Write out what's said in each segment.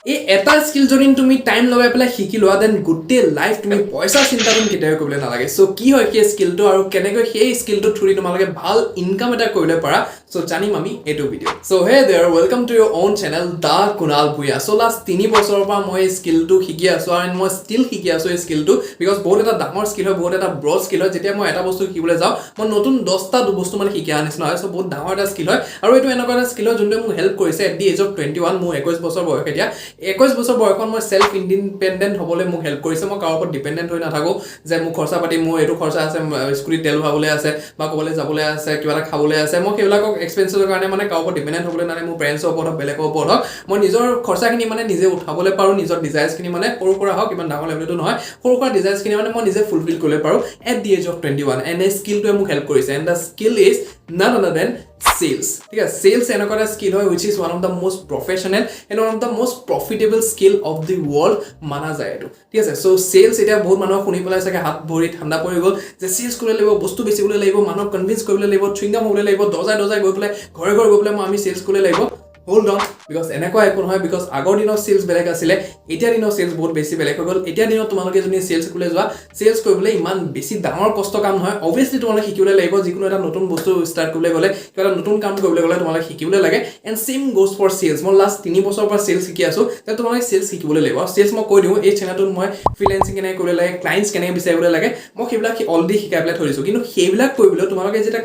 এই এটা স্কিল যদি তুমি টাইম লগাই পেলাই শিকি লোৱা দেন গোটেই লাইফ তুমি পইচা চিন্তা তুমি কেতিয়াও কৰিবলৈ নালাগে সো কি হয় সেই স্কিলটো আৰু কেনেকৈ সেই স্কিলটো থ্ৰুদি তোমালোকে ভাল ইনকাম এটা কৰিবলৈ পাৰা সো জানিম আমি এইটো video' so hey there welcome to your own channel the Kunal Bhuyan so last 3 বছৰৰ পৰা মই এই স্কিলটো শিকি আছো আৰু মই ষ্টিল শিকি আছো এই স্কিলটো বিকজ বহুত এটা ডাঙৰ স্কিল হয় বহুত এটা ব্ৰড স্কিল হয় যেতিয়া মই এটা বস্তু শিকিবলৈ যাওঁ মই নতুন 10টা বস্তু মানে শিকি অহা নিচিনা হয় সো বহুত ডাঙৰ এটা স্কিল হয় আৰু এইটো এনেকুৱা এটা স্কিল হয় যোনটোৱে মোক হেল্প কৰিছে এট দি এজ অফ 21 মোৰ 21 বছৰ বয়স এতিয়া 21 বছৰ বয়সত মই সেলফ ইণ্ডিপেণ্ডেণ্ট হ'বলৈ মোক হেল্প কৰিছে মই কাৰো ওপৰত ডিপেণ্ডেণ্ট হৈ নাথাকো যে মোৰ খৰচা পাতি মোৰ এইটো খৰচা আছে স্কুটি তেল ভৰাবলৈ আছে বা ক'বলৈ যাবলৈ আছে কিবা এটা খাবলৈ আছে মই সেইবিলাকক এক্সপেন্সৰ কাৰণে মানে কাৰো ওপৰত ডিপেণ্ডেণ্ট হ'বলৈ নালাগে মোৰ পেৰেণ্টছৰ ওপৰত হওক বেলেগৰ ওপৰত হওক মই নিজৰ খৰচাখিনি মানে নিজে উঠাবলৈ পাৰোঁ নিজৰ ডিজায়াৰ্ছখিনি মানে সৰু সুৰা হওক ইমান ডাঙৰ লেভেলতো নহয় সৰু সুৰা ডিজায়াৰ্ছখিনি মানে মই নিজে ফুলফিল কৰিব পাৰোঁ at the age of 21 and এই স্কিলটোৱে মোক হেল্প কৰিছে and the skill is none other than sales ঠিক আছে sales এনেকুৱা এটা স্কিল হয় which is one of the most professional and one of the most profitable skill of the world মানা যায় এইটো ঠিক আছে সো sales এতিয়া বহুত মানুহ শুনি পেলাই চাগে হাত ভৰি ঠাণ্ডা পৰি গ'ল যে sales কৰিব লাগিব বস্তু বেচিবলৈ লাগিব মানুহক কনভিন্স কৰিবলৈ লাগিব থ্ৰিংগাম হ'বলৈ লাগিব দজাই গৈ পেলাই ঘৰে ঘৰে গৈ পেলাই আমি sales কৰিব লাগিব হোল্ড অন বিকজ এনেকুৱা একো নহয় বিকজ আগৰ দিনৰ সেলছ বেলেগ আছিলে এতিয়া দিনৰ সেলছ বহুত বেছি বেলেগ হৈ গ'ল এতিয়া দিনত তোমালোকে যদি সেলছ কৰিবলৈ যোৱা সেলছ কৰিবলৈ ইমান বেছি ডাঙৰ কষ্ট কাম নহয় অবভিয়াছলি তোমালোকে শিকিবলৈ লাগিব যিকোনো এটা নতুন বস্তু ষ্টাৰ্ট কৰিবলৈ গ'লে কিবা এটা নতুন কাম কৰিবলৈ গ'লে তোমালোকে শিকিবলৈ লাগে and same goes for cells মই লাষ্ট 3 বছৰৰ পৰা সেলছ শিকি আছো তেতিয়া তোমালোকে সেলছ শিকিবলৈ লাগিব আৰু সেলছ মই কৈ দিওঁ এই চেনেলটোত মই ফ্ৰিলেন্সিং কেনেকৈ কৰিব লাগে ক্লায়েণ্টছ কেনেকৈ বিচাৰিবলৈ লাগে মই সেইবিলাক অলৰেডি শিকাই পেলাই থৈ দিছোঁ কিন্তু সেইবিলাক কৰিবলৈ তোমালোকে যেতিয়া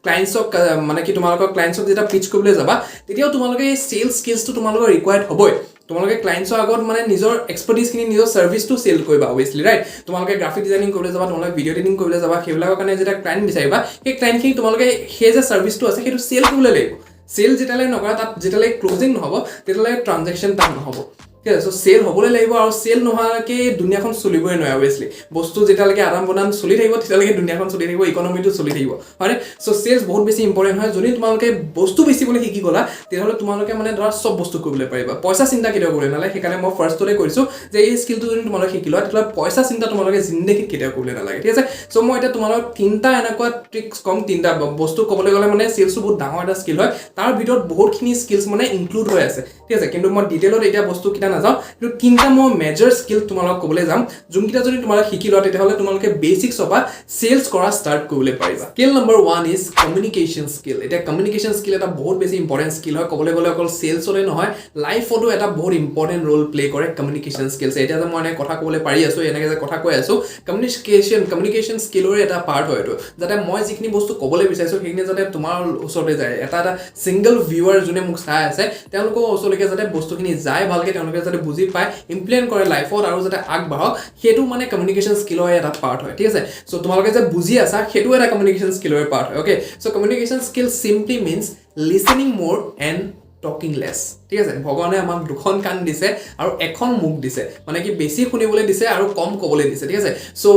ক্লায়েণ্টছক মানে কি তোমালোকৰ ক্লায়েণ্টছক যেতিয়া পিচ কৰিবলৈ যাবা তেতিয়াও তোমালোকে এই সেলছ স্কিলছটো তোমালোকৰ ৰিকুৱাৰ্ড হ'বই তোমালোকে ক্লায়েণ্টছৰ আগত মানে নিজৰ এক্সপাৰ্টিজখিনি নিজৰ সাৰ্ভিসটো সেল কৰিবা অবভিয়াছলি ৰাইট তোমালোকে গ্ৰাফিক ডিজাইনিং কৰিবলৈ যাবা তোমালোকে ভিডিঅ' এডিটিং কৰিবলৈ যাবা সেইবিলাকৰ কাৰণে যেতিয়া ক্লায়েণ্ট বিচাৰিবা সেই ক্লায়েণ্টখিনি তোমালোকে সেই যে সাৰ্ভিসটো আছে সেইটো সেল কৰিবলৈ লাগিব সেল যেতিয়ালৈ নকৰা তাত যেতিয়ালৈ ক্লোজিং নহ'ব তেতিয়ালৈ ট্ৰানজেকশ্যন তাত নহ'ব ঠিক আছে সো সেল হ'বলৈ লাগিব আৰু সেল নোহোৱাকৈ দুনিয়াখন চলিবই নোৱাৰে অবভিয়াছলি বস্তু যেতিয়ালৈকে আদান প্ৰদান চলি থাকিব তেতিয়ালৈকে দুনিয়াখন চলি থাকিব ইকনমিটো চলি থাকিব হয়নে সো সেলছ বহুত বেছি ইম্পৰ্টেণ্ট হয় যদি তোমালোকে বস্তু বেচিবলৈ শিকি গ'লা তেতিয়াহ'লে তোমালোকে মানে ধৰা চব বস্তু কৰিবলৈ পাৰিবা পইচা চিন্তা কেতিয়াও কৰিব নালাগে সেইকাৰণে মই ফাৰ্ষ্টতে কৈছোঁ যে এই স্কিলটো যদি তোমালোকে শিকি লোৱা তেতিয়াহ'লে পইচা চিন্তা তোমালোকে জিন্দগীত কেতিয়াও কৰিবলৈ নালাগে ঠিক আছে সো মই এতিয়া তোমালোকক 3টা এনেকুৱা ট্ৰিক্স কম 3টা বস্তু ক'বলৈ গ'লে মানে সেলছটো বহুত ডাঙৰ এটা স্কিল হয় তাৰ ভিতৰত বহুতখিনি স্কিলছ মানে ইনক্লুড হৈ আছে ঠিক আছে কিন্তু মই ডিটেইলত এতিয়া বস্তুকেইটা নাযাওঁ কিন্তু 3টা মই মেজৰ স্কিল তোমালোকক ক'বলৈ যাম যোনকেইটা যদি তোমালোকে শিকি লোৱা তেতিয়াহ'লে তোমালোকে বেচিক্স পৰা সেলছ কৰা ষ্টাৰ্ট কৰিবলৈ পাৰিবা skill number 1 is communication skill এতিয়া কমিউনিকেশ্যন স্কিল এটা বহুত বেছি ইম্পৰ্টেণ্ট স্কিল হয় ক'বলৈ গ'লে অকল সেলছলৈ নহয় লাইফতো এটা বহুত ইম্পৰ্টেণ্ট ৰোল প্লে কৰে কমিউনিকেশ্যন স্কিলছ এতিয়া যে মই এনেকৈ কথা ক'বলৈ পাৰি আছোঁ এনেকৈ যে কথা কৈ আছোঁ কমিউনিকেশ্যন স্কিলৰে এটা পাৰ্ট হয় এইটো যাতে মই যিখিনি বস্তু ক'বলৈ বিচাৰিছোঁ সেইখিনি যাতে তোমাৰ ওচৰতে যায় এটা ছিংগল ভিউৱাৰ যোনে মোক চাই আছে তেওঁলোকৰ ওচৰলৈকে যাতে বস্তুখিনি যায় ভালকৈ তেওঁলোকে যাতে বুজি পায় ইমপ্লিমেণ্ট কৰে লাইফত আৰু যাতে আগবাঢ়ক সেইটো মানে কমিউনিকেশ্যন স্কিলৰ এটা পাৰ্ট হয় ঠিক আছে সো তোমালোকে যে বুজি আছা সেইটো এটা কমিউনিকেশ্যন স্কিলৰ পাৰ্ট হয় okay so communication skill simply means listening more and talking less ঠিক আছে ভগৱানে আমাক দুখন কাণ দিছে আৰু এখন মুখ দিছে মানে কি বেছি শুনিবলৈ দিছে আৰু কম ক'বলৈ দিছে ঠিক আছে সো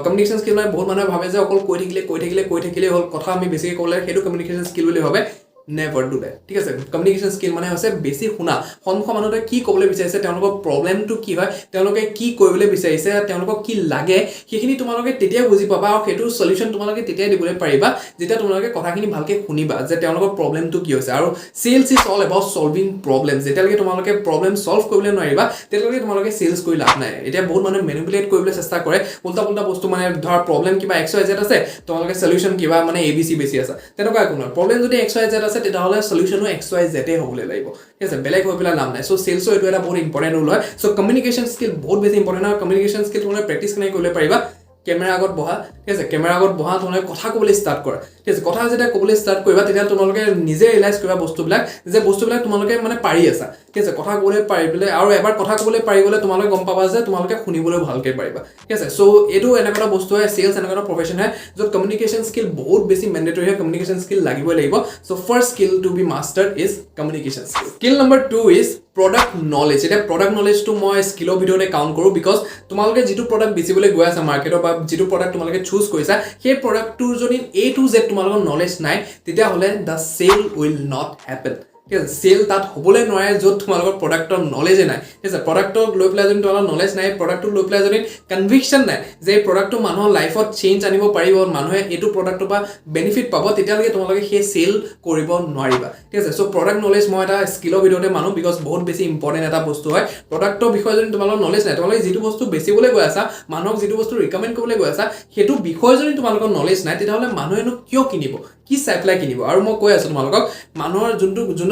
কমিউনিকেশ্যন স্কিল মানে বহুত মানুহে ভাবে যে অকল কৈ থাকিলে হ'ল কথা আমি বেছিকৈ ক'লে সেইটো কমিউনিকেশ্যন স্কিল বুলি ভাবে নেভাৰ ডু দেট ঠিক আছে কমিউনিকেশ্যন স্কিল মানে হৈছে বেছি শুনা সন্মুখৰ মানুহটোৱে কি ক'বলৈ বিচাৰিছে তেওঁলোকৰ প্ৰব্লেমটো কি হয় তেওঁলোকে কি কৰিবলৈ বিচাৰিছে তেওঁলোকক কি লাগে সেইখিনি তোমালোকে তেতিয়া বুজি পাবা আৰু সেইটো সলিউশ্যন তোমালোকে তেতিয়াই দিবলৈ পাৰিবা যেতিয়া তোমালোকে কথাখিনি ভালকৈ শুনিবা যে তেওঁলোকৰ প্ৰব্লেমটো কি হৈছে আৰু sales is all about solving problem যেতিয়ালৈকে তোমালোকে প্ৰব্লেম সলভ কৰিবলৈ নোৱাৰিবা তেতিয়ালৈকে তোমালোকে সেলছ কৰি লাভ নাই এতিয়া বহুত মানুহে মেনিপুলেট কৰিবলৈ চেষ্টা কৰে উল্টা বস্তু মানে ধৰা প্ৰব্লেম কিবা XYZ আছে তোমালোকে সলিউশ্যন কিবা মানে ABC বেছি আছে তেনেকুৱা একো নহয় প্ৰব্লেম যদি XYZ আছে তেতিয়াহ'লে সলিউশ্যনো XYZ হ'বলৈ লাগিব ঠিক আছে বেলেগ হৈ পেলাই লাভ নাই সো সেলছৰ এইটো এটা বহুত ইম্পৰ্টেণ্ট ৰোল হয় সো কমিউনিকেশ্যন স্কিল বহুত বেছি ইম্পৰ্টেণ্ট হয় কমিউনিকেশ্যন স্কিল তোমালোকে প্ৰেক্টিছ কেনেকৈ কৰিব পাৰিবা কেমেৰা আগত বহা ঠিক আছে কেমেৰা আগত বহা তোমালোকে কথা ক'বলৈ ষ্টাৰ্ট কৰা ঠিক আছে কথা যেতিয়া ক'বলৈ ষ্টাৰ্ট কৰিবা তেতিয়া তোমালোকে নিজে ৰিয়েলাইজ কৰিবা বস্তুবিলাক যে বস্তুবিলাক তোমালোকে মানে পাৰি আছা ঠিক আছে কথা ক'বলৈ পাৰি পেলাই আৰু এবাৰ কথা ক'বলৈ পাৰি গ'লে তোমালোকে গম পাবা যে তোমালোকে শুনিবলৈ ভালকৈ পাৰিবা ঠিক আছে সো এইটো এনেকুৱা এটা বস্তু হয় সেলছ এনেকুৱা এটা প্ৰফেশ্যন হয় য'ত কমিউনিকেশ্যন স্কিল বহুত বেছি মেণ্ডেটৰী হয় কমিউনিকেশ্যন স্কিল লাগিবই লাগিব so first skill to be mastered is communication skill skill number 2 is product knowledge এতিয়া প্ৰডাক্ট নলেজটো মই স্কিলৰ ভিডিঅ'তে কাউণ্ট কৰোঁ বিকজ তোমালোকে যিটো প্ৰডাক্ট বেচিবলৈ গৈ আছা মাৰ্কেটৰ বা যিটো প্ৰডাক্ট তোমালোকে চুজ কৰিছা সেই প্ৰডাক্টটোৰ যদি A to Z তোমালোকৰ নলেজ নাই তেতিয়াহ'লে the sale will not happen ঠিক আছে চেল তাত হ'বলৈ নোৱাৰে য'ত তোমালোকৰ প্ৰডাক্টৰ নলেজে নাই ঠিক আছে প্ৰডাক্টক লৈ পেলাই যদি তোমালোকৰ নলেজ নাই প্ৰডাক্টক লৈ পেলাই যদি কনভিকশ্যন নাই যে এই প্ৰডাক্টটো মানুহৰ লাইফত চেঞ্জ আনিব পাৰিব মানুহে এইটো প্ৰডাক্টৰ পৰা বেনিফিট পাব তেতিয়ালৈকে তোমালোকে সেই চেল কৰিব নোৱাৰিবা ঠিক আছে চ' প্ৰডাক্ট নলেজ মই এটা স্কিলৰ ভিতৰতে মানো বিকজ বহুত বেছি ইম্পৰ্টেণ্ট এটা বস্তু হয় প্ৰডাক্টৰ বিষয়ে যদি তোমালোকৰ নলেজ নাই তোমালোকে যিটো বস্তু বেচিবলৈ গৈ আছা মানুহক যিটো বস্তু ৰিকমেণ্ড কৰিবলৈ গৈ আছা সেইটো বিষয়ে যদি তোমালোকৰ নলেজ নাই তেতিয়াহ'লে মানুহেনো কিয় কিনিব কি চাই পেলাই কিনিব আৰু মই কৈ আছোঁ তোমালোকক মানুহৰ যোনজন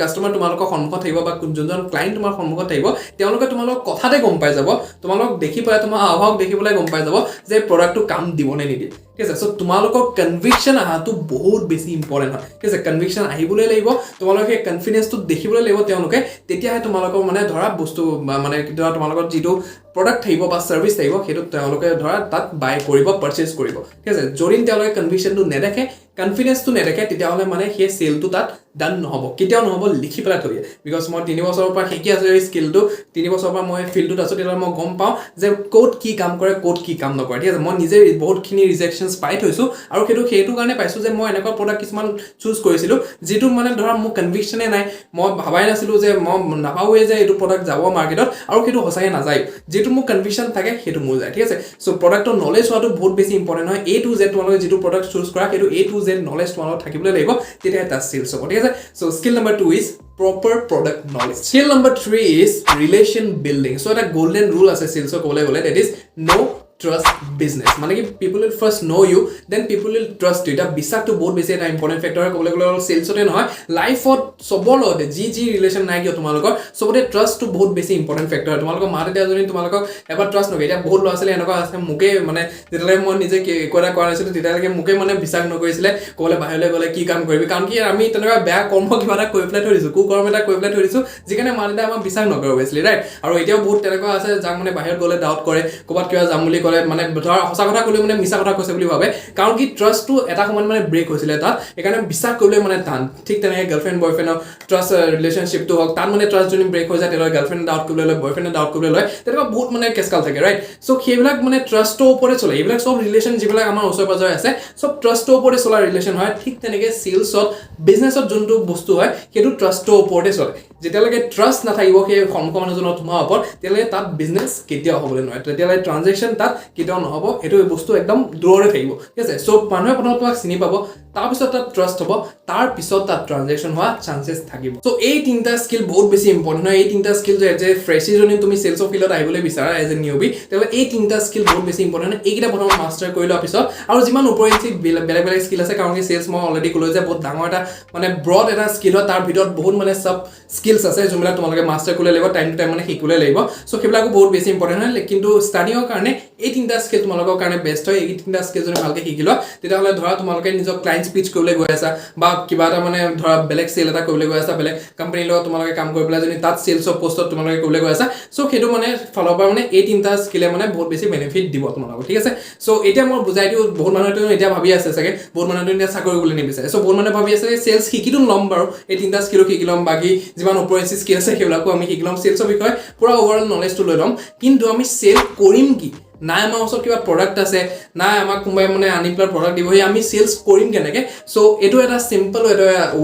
কাষ্টমাৰ তোমালোকৰ সন্মুখত থাকিব বা যোনজন ক্লাইণ্ট তোমাৰ সন্মুখত থাকিব তেওঁলোকে তোমালোকক কথাতে গম পাই যাব তোমালোকক দেখি পেলাই তোমাৰ আভাস দেখি পেলাই গম পাই যাব যে প্ৰডাক্টটো কাম দিব নে নিদিয়ে ঠিক আছে চ' তোমালোকৰ কনভিকশ্যন অহাটো বহুত বেছি ইম্পৰ্টেণ্ট হয় ঠিক আছে কনভিকশ্যন আহিবলৈ লাগিব তোমালোকে সেই কনফিডেন্সটো দেখিবলৈ লাগিব তেওঁলোকে তেতিয়াহে তোমালোকৰ মানে ধৰা বস্তু মানে ধৰা তোমালোকৰ যিটো প্ৰডাক্ট থাকিব বা ছাৰ্ভিচ থাকিব সেইটো তেওঁলোকে ধৰা তাত বাই কৰিব পাৰচেজ কৰিব ঠিক আছে যদি তেওঁলোকে কনভিকশ্যনটো নেদেখে কনফিডেন্সটো নেদেখে তেতিয়াহ'লে মানে সেই চেলটো তাত ডান নহ'ব কেতিয়াও নহ'ব লিখি পেলাই থৈ দিয়ে বিকজ মই 3 বছৰৰ পৰা শিকি আছোঁ এই স্কিলটো 3 বছৰৰ পৰা মই ফিল্ডটোত আছোঁ তেতিয়াহ'লে মই গম পাওঁ যে ক'ত কি কাম কৰে ক'ত কি কাম নকৰে ঠিক আছে মই নিজে বহুতখিনি ৰিজেকশ্যনছ পাই থৈছোঁ আৰু সেইটো কাৰণে পাইছোঁ যে মই এনেকুৱা প্ৰডাক্ট কিছুমান চুজ কৰিছিলোঁ যিটো মানে ধৰা মোৰ কনভিকশ্যনে নাই মই ভাবাই নাছিলোঁ যে মই নাভাবোৱে যে এইটো প্ৰডাক্ট যাব মাৰ্কেটত আৰু সেইটো সঁচাকৈ নাযায় যিটো মোৰ কনভিকশ্যন থাকে সেইটো মোৰ যায় ঠিক আছে চ' প্ৰডাক্টৰ নলেজ হোৱাটো বহুত বেছি ইম্পৰ্টেণ্ট হয় A to Z তোমালোকে যিটো প্ৰডাক্ট চুজ কৰা সেইটো A to Z নলেজ তোমালোকৰ থাকিবলৈ লাগিব তেতিয়াহে তাত চেলছ হ'ব ঠিক আছে so' skill number 2 is proper product knowledge. Skill number 3 is relation building. So that golden rule as a sales that is no trust business. মানে কি people will first know you then people will trust you. এটা বিশ্বাস তো বহুত বেছি এটা important factor হয় ক'বলৈ গ'লে চেলছতে নহয় লাইফত চবৰ লগতে যি ৰিলেশ্যন নাই কিয় তোমালোকৰ চবতে ট্ৰাষ্টটো বহুত বেছি ইম্পৰ্টেণ্ট ফেক্টৰ হয় তোমালোকৰ মা দেউতা যদি তোমালোকক এবাৰ ট্ৰাষ্ট নকৰে এতিয়া বহুত ল'ৰা ছোৱালী এনেকুৱা আছে মোকে মানে যেতিয়ালৈকে মই নিজে একো এটা কৰা নাছিলোঁ তেতিয়ালৈকে মোকে মানে বিশ্বাস নকৰিছিলে ক'বলৈ বাহিৰলৈ গ'লে কি কাম কৰিবি কাৰণ কি আমি তেনেকুৱা বেয়া কৰ্ম কিবা এটা কৰি পেলাই থৈ দিছোঁ কুকৰ্ম এটা কৰি পেলাই থৈ দিছোঁ যিকাৰণে মা দেউতাই আমাক বিশ্বাস নকৰে অভিয়াছলি ৰাইট আৰু এতিয়াও বহুত তেনেকুৱা আছে যাক মানে বাহিৰত গ'লে ডাউট কৰে ক'ৰবাত কিবা যাম বুলি ক'লে মানে ধৰা সঁচা কথা ক'লেও মানে মিছা কথা কৈছে বুলি ভাবে কাৰণ কি ট্ৰাষ্টটো এটা সময়ত মানে ব্ৰেক হৈছিলে তাত সেইকাৰণে বিশ্বাস কৰিবলৈ মানে টান ঠিক তেনেকৈ গাৰ্লফ্ৰেণ্ড বয়ফ্ৰেণ্ডৰ ট্ৰাষ্ট ৰিলেশ্যনশ্বিপটো হওক তাত মানে ট্ৰাষ্ট যদি ব্ৰেক হৈ যায় তেতিয়াহ'লে গাৰ্লফ্ৰেণ্ড ডাউট কৰিবলৈ লয় বয়ফ্ৰেণ্ডে ডাউট কৰিবলৈ লয় তেনেকুৱা বহুত মানে কেছকাল থাকে ৰাইট চ' সেইবিলাক মানে ট্ৰাষ্টৰ ওপৰতে চলে এইবিলাক চব ৰিলেশ্যন যিবিলাক আমাৰ ওচৰে পাজৰে আছে চব ট্ৰাষ্টৰ ওপৰতে চলা ৰিলেশ্যন হয় ঠিক তেনেকৈ চেলছত বিজনেছত যোনটো বস্তু হয় সেইটো ট্ৰাষ্টৰ ওপৰতে চলে যেতিয়ালৈকে ট্ৰাষ্ট নাথাকিব সেই সন্মুখৰ মানুহজনৰ তোমাৰ ওপৰত তেতিয়ালৈকে তাত বিজনেছ কেতিয়াও হ'বলৈ নোৱাৰে তেতিয়ালৈকে ট্ৰানজেকশ্যন তাত কেতিয়াও নহ'ব এইটো বস্তু একদম দূৰতে থাকিব ঠিক আছে চ' মানুহে প্ৰথমে তোমাক চিনি পাব তাৰপিছত তাত ট্ৰাষ্ট হ'ব তাৰপিছত তাত ট্ৰানজেকশ্যন হোৱা চান্সেছ থাকিব চ' এই তিনিটা স্কিল বহুত বেছি ইম্পৰ্টেণ্ট হয় এই তিনিটা স্কিল যে ফ্ৰেছি যদি তুমি চেলছৰ ফিল্ডত আহিবলৈ বিচাৰা এজ এ নিউবি তেতিয়াহ'লে এই তিনিটা স্কিল বহুত বেছি ইম্পৰ্টেণ্ট হয় এইকেইটা প্ৰথমে মাষ্টাৰ কৰি লোৱাৰ পিছত আৰু যিমান ওপৰেঞ্চি বেলেগ বেলেগ স্কিল আছে কাৰণ কি চেলছ মই অলৰেডি ক'লোঁ যে বহুত ডাঙৰ এটা মানে ব্ৰড এটা স্কিল হয় তাৰ ভিতৰত বহুত মানে চব স্কিলছ আছে যোনবিলাক তোমালোকে মাষ্টাৰ কৰিব লাগিব টাইম টু টাইম মানে শিকিবলৈ লাগিব চ' সেইবিলাকো বহুত বেছি ইম্পৰ্টেণ্ট হয় কিন্তু ষ্টাডিঙৰ কাৰণে এই তিনিটা স্কিল তোমালোকৰ কাৰণে বেষ্ট হয় এই তিনিটা স্কিল যদি ভালকৈ শিকি লোৱা তেতিয়াহ'লে ধৰা তোমালোকে নিজৰ ক্লাইণ্ট স্পিচ কৰিবলৈ গৈ আছা বা কিবা এটা মানে ধৰা বেলেগ চেল এটা কৰিবলৈ গৈ আছা বেলেগ কোম্পানীৰ লগত তোমালোকে কাম কৰি পেলাই যদি তাত চেলছৰ পষ্টত তোমালোকে কৰিবলৈ গৈ আছা চ' সেইটো মানে ফালৰ পৰা মানে এই তিনিটা স্কিলে মানে বহুত বেছি বেনিফিট দিব তোমালোকক ঠিক আছে চ' এতিয়া মই বুজাই দিওঁ বহুত মানুহেতো এতিয়া ভাবি আছে চাগে বহুত মানুহেতো এতিয়া চাকৰি কৰিবলৈ নিবিচাৰে চ' বহুত মানুহে ভাবি আছে যে চেলছ শিকিতো ল'ম বাৰু এই তিনিটা স্কিলো শিকি ল'ম বাকী যিমান ওপৰেঞ্চি স্কিল আছে সেইবিলাকো আমি শিকি ল'ম চেলছৰ বিষয়ে পুৰা অভাৰঅল নলেজটো লৈ ল'ম কিন্তু আমি চেল কৰিম কি নাই আমাৰ ওচৰত কিবা প্ৰডাক্ট আছে নাই আমাক কোনোবাই মানে আনি পেলাই প্ৰডাক্ট দিবহি আমি চেলছ কৰিম কেনেকৈ চ' এইটো এটা চিম্পল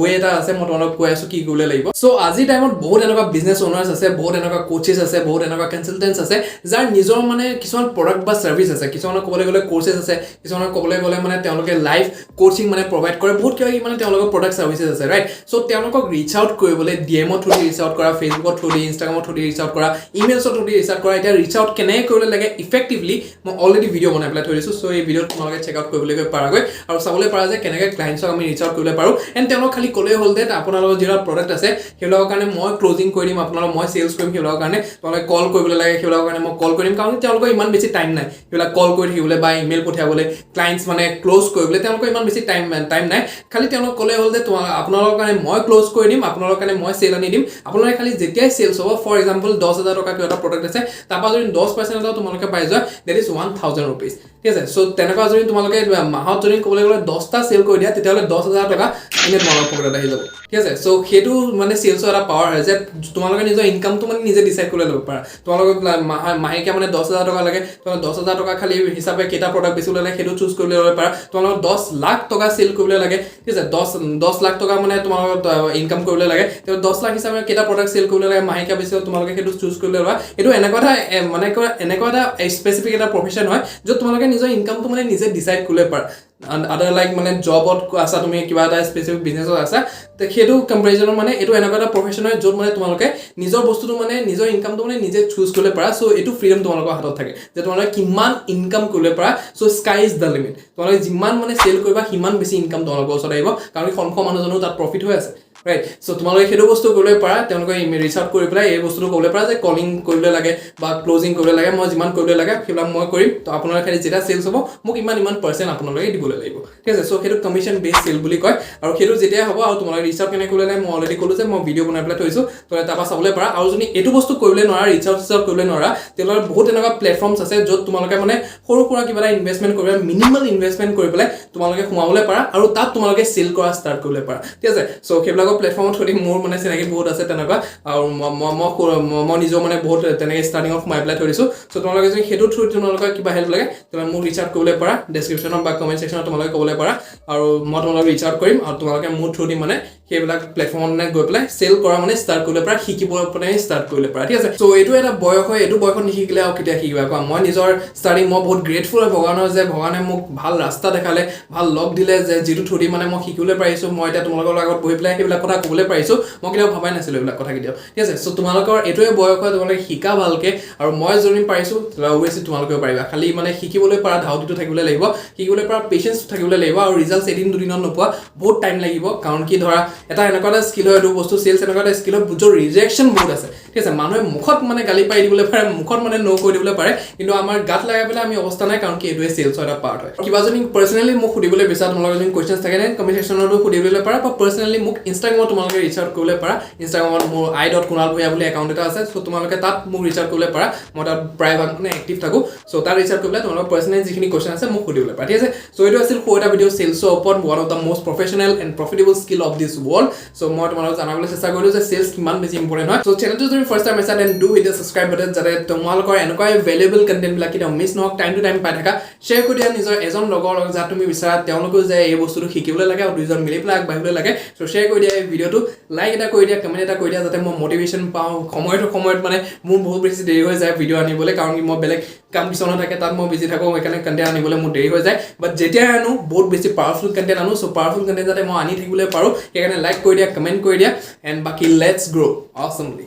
ৱে এটা আছে মই তোমালোকক কৈ আছোঁ কি কৰিবলৈ লাগিব চ' আজিৰ টাইমত বহুত এনেকুৱা বিজনেছ অ'নাৰ্ছ আছে বহুত এনেকুৱা কোচেছ আছে বহুত এনেকুৱা কনচালটেণ্টছ আছে যাৰ নিজৰ মানে কিছুমান প্ৰডাক্ট বা ছাৰ্ভিচ আছে কিছুমানৰ ক'বলৈ গ'লে কোৰ্চেছ আছে কিছুমানৰ ক'বলৈ গ'লে মানে তেওঁলোকে লাইভ কোচিং মানে প্ৰভাইড কৰে বহুত কিবা মানে তেওঁলোকৰ প্ৰডাক্ট ছাৰ্ভিচেছ আছে ৰাইট চ' তেওঁলোকক ৰিচ আউট কৰিবলৈ ডিএমৰ থ্ৰু ৰিচ আউট কৰা ফেচবুকৰ থ্ৰু ইনষ্টাগ্ৰামৰ থ্ৰু ৰিচ আউট কৰা ইমেইলছৰ থ্ৰু ৰিচ আউট কৰা এতিয়া ৰিচ আউট কেনেকৈ কৰিবলৈ লাগে ইফেক্টিভলি মই অলৰেডি ভিডিঅ' বনাই পেলাই থৈ দিছোঁ চ' এই ভিডিঅ'ত তোমালোকে চেক আউট কৰিবলৈ পাৰাগৈ আৰু চাবলৈ পাৰা যে কেনেকৈ ক্লাইণ্টছক আমি ৰিচ আউট কৰিবলৈ পাৰোঁ এণ্ড তেওঁলোক খালি ক'লেই হ'ল যে আপোনালোকৰ যিবিলাক প্ৰডাক্ট আছে সেইবিলাকৰ কাৰণে মই ক্লজিং কৰি দিম আপোনালোকক মই চেলছ কৰিম সেইবিলাকৰ কাৰণে তোমালোকে কল কৰিবলৈ লাগে সেইবিলাকৰ কাৰণে মই কল কৰিম কাৰণ তেওঁলোকৰ ইমান বেছি টাইম নাই সেইবিলাক কল কৰি থাকিবলৈ বা ইমেইল পঠিয়াবলৈ ক্লাইণ্টছ মানে ক্ল'জ কৰিবলৈ তেওঁলোকৰ ইমান বেছি টাইম নাই খালি তেওঁলোক ক'লেই হ'ল যে আপোনালোকৰ কাৰণে মই ক্ল'জ কৰি দিম আপোনালোকৰ কাৰণে মই চেল আনি দিম আপোনালোকে খালি যেতিয়াই চেলছ হ'ব ফৰ এক্সাম্পল 10,000 টকা কিবা এটা প্ৰডাক্ট আছে তাৰপৰা যদি 10% এটা তোমালোকে পাই যোৱা that is 1,000 rupees ঠিক আছে সো তেনেকুৱা যদি তোমালোকে মাহত যদি ক'বলৈ গ'লে 10টা চেল কৰি দিয়া তেতিয়াহ'লে 10,000 টকা এনে তোমালোকৰ পকেটত আহি যাব ঠিক আছে সো সেইটো মানে চেলছৰ এটা পাৱাৰ হয় যে তোমালোকে নিজৰ ইনকামটো মানে নিজে ডিসাইড কৰি ল'ব পাৰা তোমালোকক মাহেকীয়া মানে 10,000 টকা লাগে তোমালোকে 10,000 টকা খালি হিচাপে কেইটা প্ৰডাক্ট বেচিবলৈ লাগে সেইটো চুজ কৰি ল'ব পাৰা তোমালোকক 10 লাখ টকা চেল কৰিবলৈ লাগে ঠিক আছে 10 লাখ টকা মানে তোমালোকৰ ইনকাম কৰিবলৈ লাগে তেও 10 লাখ হিচাপে কেইটা প্ৰডাক্ট চেল কৰিবলৈ লাগে মাহেকীয়া বেচিলে তোমালোকে সেইটো চুজ কৰি ল'বা এইটো এনেকুৱা এটা স্পেসিফিক এটা প্ৰফেশন হয় য'ত তোমালোকে নিজৰ ইনকামটো মানে নিজে ডিসাইড কৰিব পাৰা আদাৰ লাইক মানে জবত আছা তুমি কিবা এটা স্পেসিফিক বিজনেছত আছা তে সেইটো কম্পেৰিজনত মানে এইটো এনেকুৱা এটা প্ৰফেশন হয় য'ত মানে তোমালোকে নিজৰ বস্তুটো মানে নিজৰ ইনকামটো মানে নিজে চুজ কৰিব পাৰা সো এইটো ফ্ৰীডম তোমালোকৰ হাতত থাকে যে তোমালোকে কিমান ইনকাম কৰিব পাৰা so sky is the limit তোমালোকে যিমান মানে সেল কৰিবা সিমান বেছি ইনকাম তোমালোকৰ ওচৰত আহিব কাৰণ সংখ্য মানুহজনো তাত প্ৰফিট হৈ আছে ৰাইট সো তোমালোকে সেইটো বস্তু কৰিবলৈ পাৰা তেওঁলোকে ৰিচাৰ্চ কৰি পেলাই এই বস্তুটো ক'বলৈ পাৰা যে কলিং কৰিবলৈ লাগে বা ক্লোজিং কৰিবলৈ লাগে মই যিমান কৰিবলৈ লাগে সেইবিলাক মই কৰিম তো আপোনালোকে খালি যেতিয়া সেলছ হ'ব মোক ইমান % আপোনালোকে দিবলৈ লাগিব ঠিক আছে সো সেইটো কমিশন বেস সেল বুলি কয় আৰু সেইটো যেতিয়া হ'ব আৰু তোমালোকে ৰিচাৰ্চ কেনে কৰিবলৈ লাগে মই অলৰেডি ক'লো যে মই ভিডিঅ' বনাই পেলাই থৈছো তো তাৰপৰা চাবলৈ পাৰা আৰু যদি এইটো বস্তু কৰিবলৈ নোৱাৰা ৰিচাৰ্চ কৰিবলৈ নোৱাৰা তেতিয়াহ'লে বহুত এনেকুৱা প্লেটফৰ্মছ আছে য'ত তোমালোকে মানে সৰু সুৰা কিবা এটা ইনভেষ্টমেণ্ট কৰিব মিনিমাল ইনভেষ্টমেণ্ট কৰি পেলাই তোমালোকে সোমাবলৈ পাৰা আৰু তাত তোমালোকে সেল কৰা ষ্টাৰ্ট কৰিবলৈ পাৰা ঠিক আছে সো সেইবিলাক প্লেটফৰ্মত থৈ মোৰ মানে চিনাকি বহুত আছে তেনেকুৱা আৰু মই নিজৰ মানে বহুত তেনেকৈ ষ্টাৰ্টিঙত সোমাই পেলাই থৈ দিছোঁ সো তোমালোকে যদি সেইটো থ্ৰু তোমালোকৰ কিবা হেল্প লাগে তেতিয়াহ'লে মোক ৰিচাৰ্চ কৰিবলৈ পাৰা ডেছক্ৰিপশ্যনত বা কমেণ্ট ছেকশ্যনত তোমালোকে ক'বলৈ পাৰা আৰু মই তোমালোকক ৰিচাৰ্চ কৰিম আৰু তোমালোকে মোৰ থ্ৰু দি মানে সেইবিলাক প্লেটফৰ্মত মানে গৈ পেলাই সেল কৰা মানে ষ্টাৰ্ট কৰিব পাৰা শিকিবলৈ মানে ষ্টাৰ্ট কৰিব পাৰা ঠিক আছে সো এইটো এটা বয়স হয় এইটো বয়সত নিশিকিলে আৰু কেতিয়া শিকিবা কোৱা মই নিজৰ ষ্টাৰ্টিং মই বহুত গ্ৰেটফুল হয় ভগৱানৰ যে ভগৱানে মোক ভাল ৰাস্তা দেখালে ভাল লগ দিলে যে যিটো থ্ৰু দি মানে মই শিকিবলৈ পাৰিছোঁ মই এতিয়া তোমালোকৰ লগত বহি পেলাই সেইবিলাক কথা ক'বলৈ পাৰিছোঁ মই কেতিয়াও ভাবাই নাছিলোঁ এইবিলাক কথা কেতিয়াও ঠিক আছে সো তোমালোকৰ এইটোৱে বয়স হয় তোমালোকে শিকা ভালকৈ আৰু মই যদি পাৰিছোঁ অৱশ্যে তোমালোকেও পাৰিবা খালি মানে শিকিবলৈ পৰা ধাউতিটো থাকিবলৈ লাগিব শিকিবলৈ পৰা পেচেঞ্চ থাকিবলৈ লাগিব আৰু ৰিজাল্ট এদিন দুদিনত নোপোৱা বহুত টাইম লাগিব কাৰণ কি ধৰা এটা এনেকুৱা এটা স্কিল হয় এইটো বস্তু সেলছ এনেকুৱা এটা স্কিল হয় য'ৰ ৰিজেকশ্যন বহুত আছে ঠিক আছে মানুহে মুখত মানে গালি পাৰি দিবলৈ পাৰে মুখত মানে ন' কৰি দিবলৈ পাৰে কিন্তু আমাৰ গাত লগাই পেলাই আমি অৱস্থা নাই কাৰণ কি এইটোৱে সেলছৰ এটা পাৰ্ট হয় কিবা যদি পাৰ্চনেলি মোক সুধিবলৈ বিচাৰা তোমালোকৰ যদি কুৱেশ্যনছ থাকে নে কমেণ্ট ছেকশ্যনতো সুধিবলৈ পাৰা বা পাৰ্চনেলি মোক ইনষ্টাগ্ৰামত তোমালোকে ৰিচ আউট কৰিবলৈ পাৰা ইনষ্টাগ্ৰামত মোৰ i.kunalbhuyan বুলি একাউণ্ট এটা আছে সো তোমালোকে তাত মোক ৰিচ আউট কৰিবলৈ পাৰা মই তাত প্ৰায়ভাগ মানে এক্টিভ থাকোঁ সো তাত ৰিচ আউট কৰিবলৈ তোমালোকৰ পাৰ্চনেলি যিখিনি কুৱেশ্যন আছে মোক সুধিবলৈ পাৰা ঠিক আছে সো এইটো আছিল সৰু এটা ভিডিঅ' সেলছৰ ওপৰত one of the most professional and profitable skill of this world so মই তোমালোকক জানাবলৈ চেষ্টা কৰিলোঁ যে সেলছ কিমান বেছি ইম্পৰ্টেণ্ট হয় সো চেনেলটো যদি ফাৰ্ষ্ট টাইম আছা then do hit the subscribe button যাতে তোমালোকৰ এনেকুৱা ভেলুৱেবল কণ্টেণ্টবিলাক কেতিয়াও মিছ নহওক টাইম টু টাইম পাই থাকা শ্বেয়াৰ কৰি দিয়া নিজৰ এজন লগৰ লগত যাক তুমি বিচাৰা তেওঁলোকেও যে এই বস্তুটো শিকিবলৈ লাগে আৰু দুইজন মিলি পেলাই আগবাঢ়িবলৈ লাগে সো শ্বেয়াৰ কৰি দিয়া এই ভিডিঅ'টো লাইক এটা কৰি দিয়া কমেণ্ট এটা কৰি দিয়া যাতে মই মটিভেশ্যন পাওঁ সময়ত মানে মোৰ বহুত বেছি দেৰি হৈ যায় ভিডিঅ' আনিবলৈ কাৰণ কি মই বেলেগ কাম কিছুমান থাকে তাত মই বিজি থাকোঁ সেইকাৰণে কণ্টেণ্ট আনিবলৈ মোৰ দেৰি হৈ যায় বাট যেতিয়া আনো বহুত বেছি পাৱাৰফুল কণ্টেণ্ট আনো সো পাৱাৰফুল কণ্টেণ্ট যাতে মই আনি থাকিবলৈ পাৰোঁ সেইকাৰণে লাইক কৰি দিয়া কমেণ্ট কৰি দিয়া এণ্ড বাকী লেটছ গ্ৰ' অসমলি